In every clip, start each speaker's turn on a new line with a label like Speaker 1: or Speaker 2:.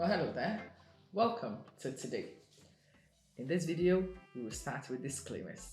Speaker 1: Well, hello there. Welcome to today. In this video, we will start with disclaimers.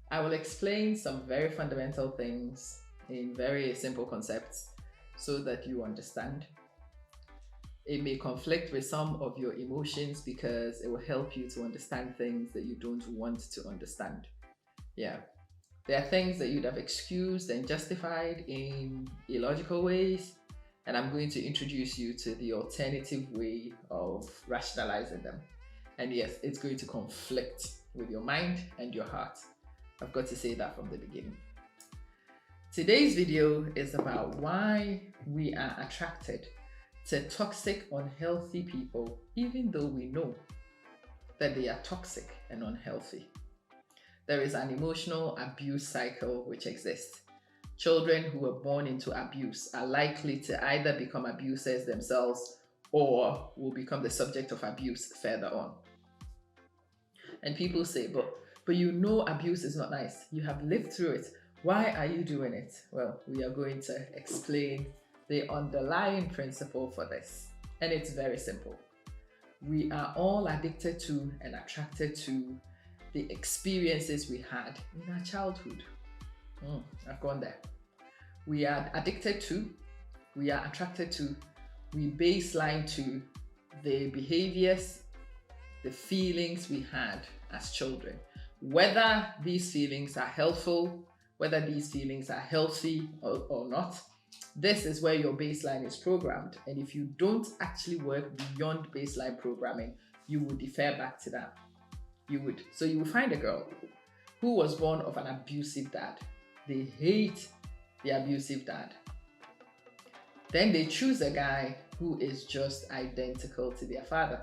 Speaker 1: I will explain some very fundamental things in very simple concepts so that you understand. It may conflict with some of your emotions because it will help you to understand things that you don't want to understand. Yeah. There are things that you'd have excused and justified in illogical ways, and I'm going to introduce you to the alternative way of rationalizing them. And yes, it's going to conflict with your mind and your heart. I've got to say that from the beginning. Today's video is about why we are attracted to toxic, unhealthy people, even though we know that they are toxic and unhealthy. There is an emotional abuse cycle which exists. Children who were born into abuse are likely to either become abusers themselves or will become the subject of abuse further on. And people say, but you know abuse is not nice. You have lived through it. Why are you doing it? Well, we are going to explain the underlying principle for this. And it's very simple. We are all addicted to and attracted to the experiences we had in our childhood. I've gone there. We are addicted to, we are attracted to, we baseline to the behaviors, the feelings we had as children. Whether these feelings are helpful, whether these feelings are healthy or not, this is where your baseline is programmed. And if you don't actually work beyond baseline programming, you will defer back to that. You would. So you will find a girl who was born of an abusive dad. They hate the abusive dad. Then they choose a guy who is just identical to their father,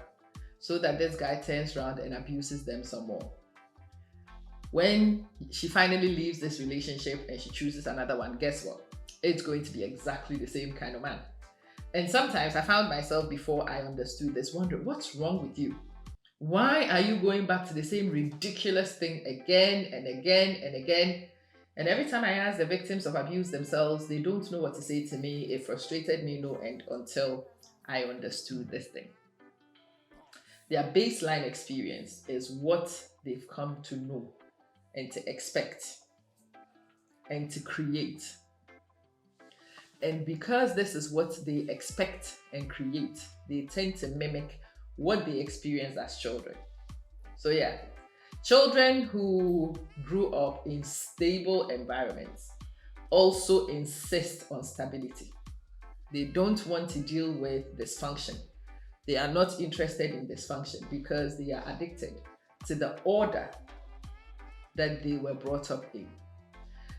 Speaker 1: so that this guy turns around and abuses them some more. When she finally leaves this relationship and she chooses another one, guess what? It's going to be exactly the same kind of man. And sometimes I found myself, before I understood this, wondering, what's wrong with you? Why are you going back to the same ridiculous thing again and again and again? And every time I ask the victims of abuse themselves, they don't know what to say to me. It frustrated me no end until I understood this thing. Their baseline experience is what they've come to know and to expect and to create. And because this is what they expect and create, they tend to mimic what they experienced as children. So yeah, children who grew up in stable environments also insist on stability. They don't want to deal with dysfunction. They are not interested in dysfunction because they are addicted to the order that they were brought up in.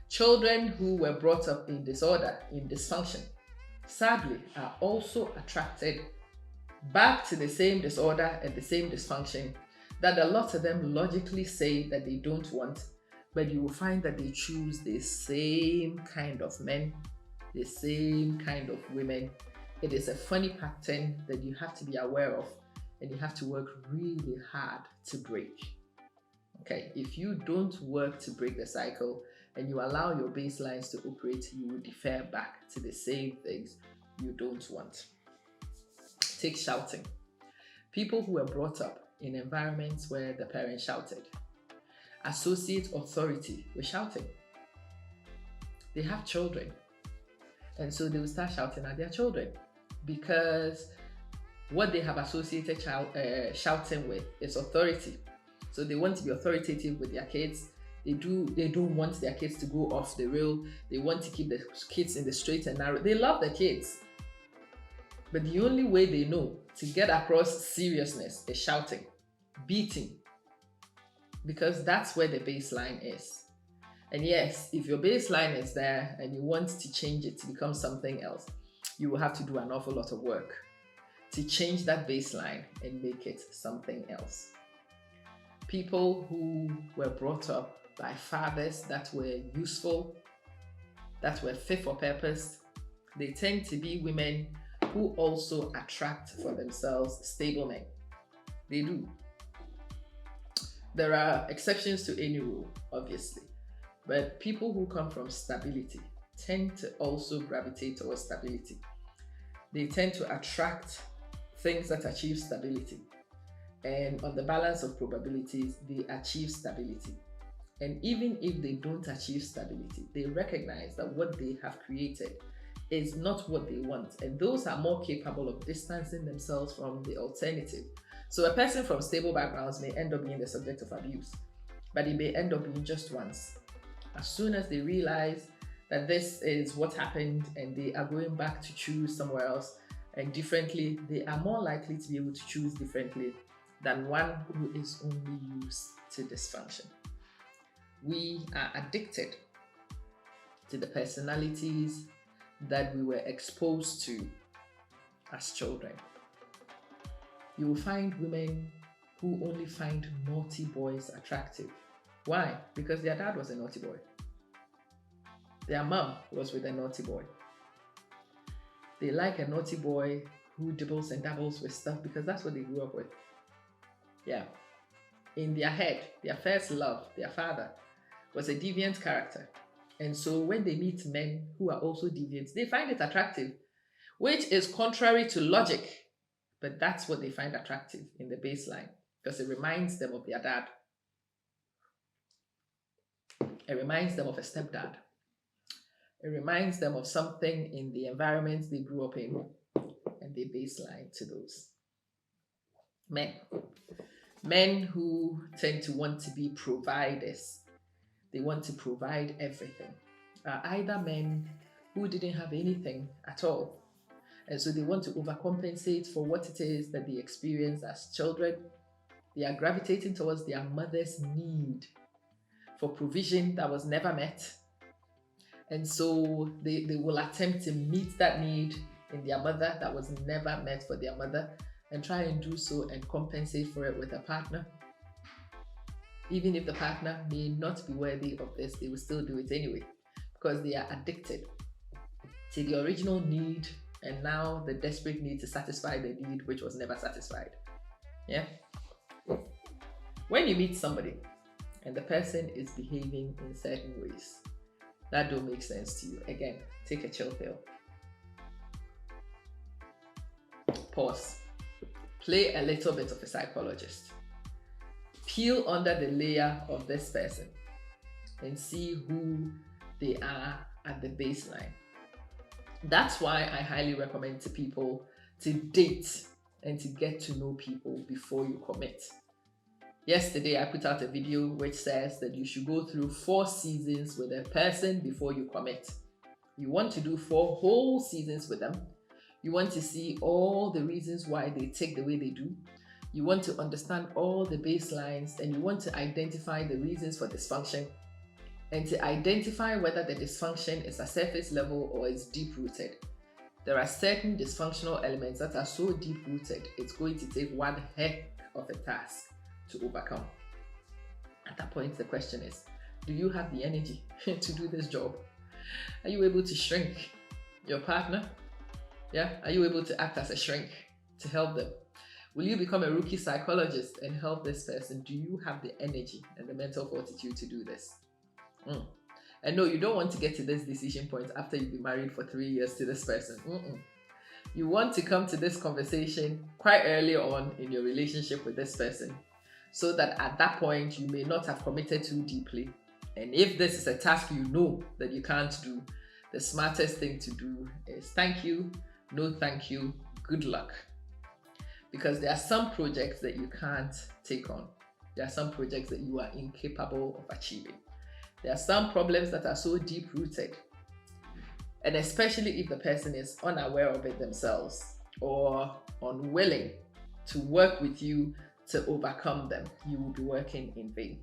Speaker 1: Children who were brought up in disorder, in dysfunction, sadly are also attracted back to the same disorder and the same dysfunction that a lot of them logically say that they don't want, but you will find that they choose the same kind of men, the same kind of women. It is a funny pattern that you have to be aware of and you have to work really hard to break. Okay, if you don't work to break the cycle and you allow your baselines to operate, you will defer back to the same things you don't want. Take shouting. People who were brought up in environments where the parents shouted associate authority with shouting. They have children, and so they will start shouting at their children because what they have associated shouting with is authority. So they want to be authoritative with their kids. They don't want their kids to go off the rail. They want to keep the kids in the straight and narrow. They love their kids. But the only way they know to get across seriousness is shouting, beating, because that's where the baseline is. And yes, if your baseline is there and you want to change it to become something else, you will have to do an awful lot of work to change that baseline and make it something else. People who were brought up by fathers that were useful, that were fit for purpose, they tend to be women who also attract for themselves stable men. They do. There are exceptions to any rule, obviously, but people who come from stability tend to also gravitate towards stability. They tend to attract things that achieve stability. And on the balance of probabilities, they achieve stability. And even if they don't achieve stability, they recognize that what they have created is not what they want. And those are more capable of distancing themselves from the alternative. So a person from stable backgrounds may end up being the subject of abuse, but it may end up being just once. As soon as they realize that this is what happened and they are going back to choose somewhere else and differently, they are more likely to be able to choose differently than one who is only used to dysfunction. We are addicted to the personalities that we were exposed to as children. You will find women who only find naughty boys attractive. Why? Because their dad was a naughty boy. Their mom was with a naughty boy. They like a naughty boy who dibbles and dabbles with stuff because that's what they grew up with. Yeah. In their head, their first love, their father, was a deviant character. And so when they meet men who are also deviants, they find it attractive, which is contrary to logic. But that's what they find attractive in the baseline because it reminds them of their dad. It reminds them of a stepdad. It reminds them of something in the environment they grew up in, and they baseline to those. Men who tend to want to be providers. They want to provide everything. Are either men who didn't have anything at all, and so they want to overcompensate for what it is that they experienced as children. They are gravitating towards their mother's need for provision that was never met. And so they will attempt to meet that need in their mother that was never met for their mother and try and do so and compensate for it with a partner. Even if the partner may not be worthy of this, they will still do it anyway because they are addicted to the original need and now the desperate need to satisfy the need which was never satisfied. Yeah. When you meet somebody and the person is behaving in certain ways that don't make sense to you, again, take a chill pill. Pause. Play a little bit of a psychologist. Peel under the layer of this person and see who they are at the baseline. That's why I highly recommend to people to date and to get to know people before you commit. Yesterday, I put out a video which says that you should go through 4 seasons with a person before you commit. You want to do 4 whole seasons with them. You want to see all the reasons why they take the way they do. You want to understand all the baselines and you want to identify the reasons for dysfunction and to identify whether the dysfunction is a surface level or is deep-rooted. There are certain dysfunctional elements that are so deep-rooted, it's going to take one heck of a task to overcome. At that point, the question is, do you have the energy to do this job? Are you able to shrink your partner? Yeah, are you able to act as a shrink to help them? Will you become a rookie psychologist and help this person? Do you have the energy and the mental fortitude to do this? And no, you don't want to get to this decision point after you've been married for 3 years to this person. You want to come to this conversation quite early on in your relationship with this person so that at that point you may not have committed too deeply. And if this is a task you know that you can't do, the smartest thing to do is thank you, no thank you, good luck. Because there are some projects that you can't take on. There are some projects that you are incapable of achieving. There are some problems that are so deep-rooted. And especially if the person is unaware of it themselves or unwilling to work with you to overcome them, you will be working in vain.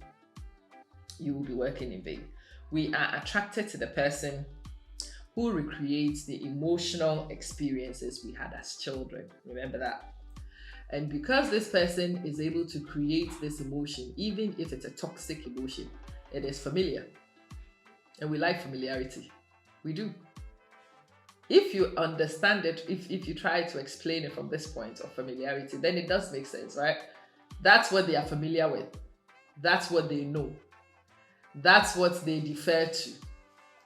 Speaker 1: You will be working in vain. We are attracted to the person who recreates the emotional experiences we had as children. Remember that. And because this person is able to create this emotion, even if it's a toxic emotion, it is familiar. And we like familiarity. We do. If you understand it, if you try to explain it from this point of familiarity, then it does make sense, right? That's what they are familiar with. That's what they know. That's what they defer to.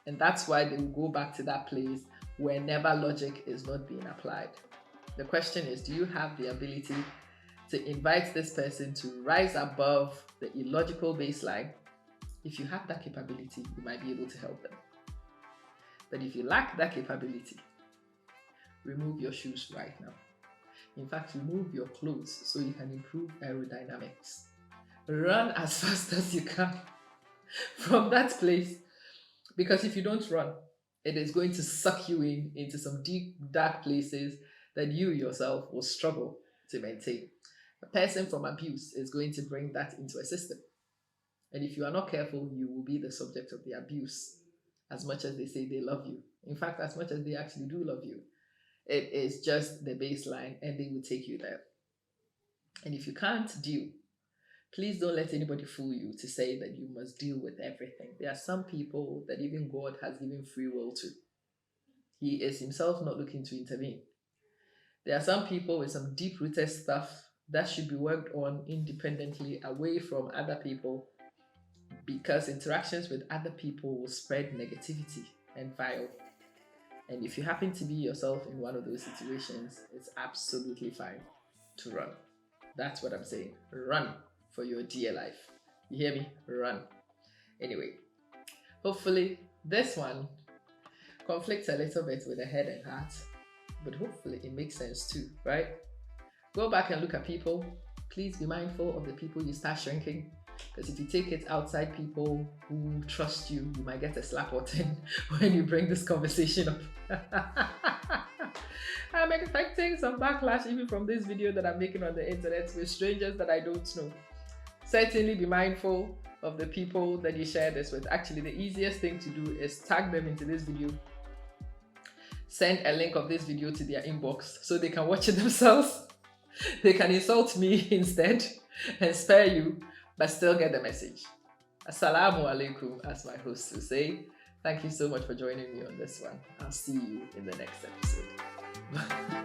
Speaker 1: And that's why they will go back to that place whenever logic is not being applied. The question is, do you have the ability to invite this person to rise above the illogical baseline? If you have that capability, you might be able to help them. But if you lack that capability, remove your shoes right now. In fact, remove your clothes so you can improve aerodynamics. Run as fast as you can from that place, because if you don't run, it is going to suck you into some deep, dark places that you yourself will struggle to maintain. A person from abuse is going to bring that into a system. And if you are not careful, you will be the subject of the abuse, as much as they say they love you. In fact, as much as they actually do love you, it is just the baseline and they will take you there. And if you can't deal, please don't let anybody fool you to say that you must deal with everything. There are some people that even God has given free will to. He is himself not looking to intervene. There are some people with some deep-rooted stuff that should be worked on independently, away from other people, because interactions with other people will spread negativity and vile. And if you happen to be yourself in one of those situations, it's absolutely fine to run. That's what I'm saying. Run for your dear life. You hear me? Run. Anyway, hopefully this one conflicts a little bit with the head and heart, but hopefully it makes sense too, right? Go back and look at people. Please be mindful of the people you start shrinking, because if you take it outside people who trust you, you might get a slap or 10 when you bring this conversation up. I'm expecting some backlash even from this video that I'm making on the internet with strangers that I don't know. Certainly be mindful of the people that you share this with. Actually, the easiest thing to do is tag them into this video. Send a link of this video to their inbox so they can watch it themselves. They can insult me instead and spare you, but still get the message. Assalamu alaikum, as my host will say. Thank you so much for joining me on this one. I'll see you in the next episode.